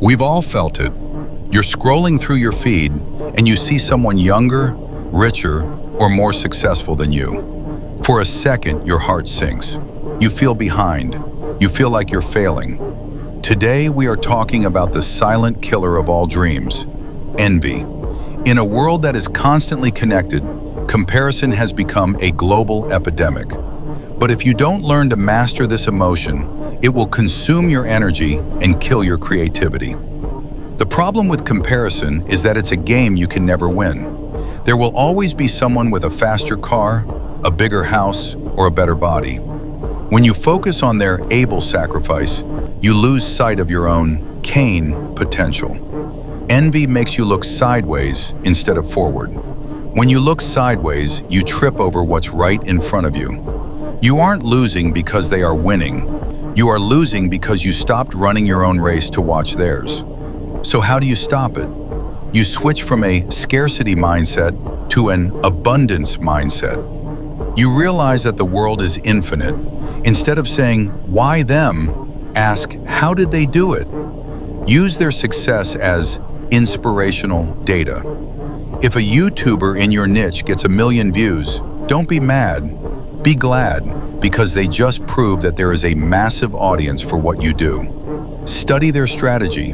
We've all felt it. You're scrolling through your feed and you see someone younger, richer, or more successful than you. For a second, your heart sinks. You feel behind. You feel like you're failing. Today, we are talking about the silent killer of all dreams, envy. In a world that is constantly connected, comparison has become a global epidemic. But if you don't learn to master this emotion, it will consume your energy and kill your creativity. The problem with comparison is that it's a game you can never win. There will always be someone with a faster car, a bigger house, or a better body. When you focus on their able sacrifice, you lose sight of your own Cain potential. Envy makes you look sideways instead of forward. When you look sideways, you trip over what's right in front of you. You aren't losing because they are winning. You are losing because you stopped running your own race to watch theirs. So how do you stop it? You switch from a scarcity mindset to an abundance mindset. You realize that the world is infinite. Instead of saying, why them? Ask, how did they do it? Use their success as inspirational data. If a YouTuber in your niche gets 1 million views, don't be mad, be glad, because they just proved that there is a massive audience for what you do. Study their strategy,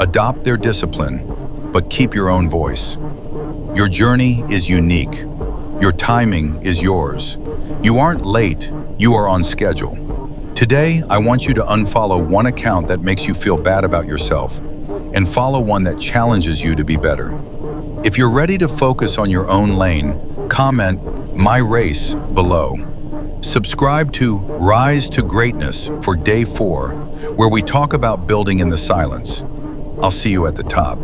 adopt their discipline, but keep your own voice. Your journey is unique. Your timing is yours. You aren't late, you are on schedule. Today, I want you to unfollow one account that makes you feel bad about yourself and follow one that challenges you to be better. If you're ready to focus on your own lane, comment "My Race" below. Subscribe to Rise to Greatness for Day 4, where we talk about building in the silence. I'll see you at the top.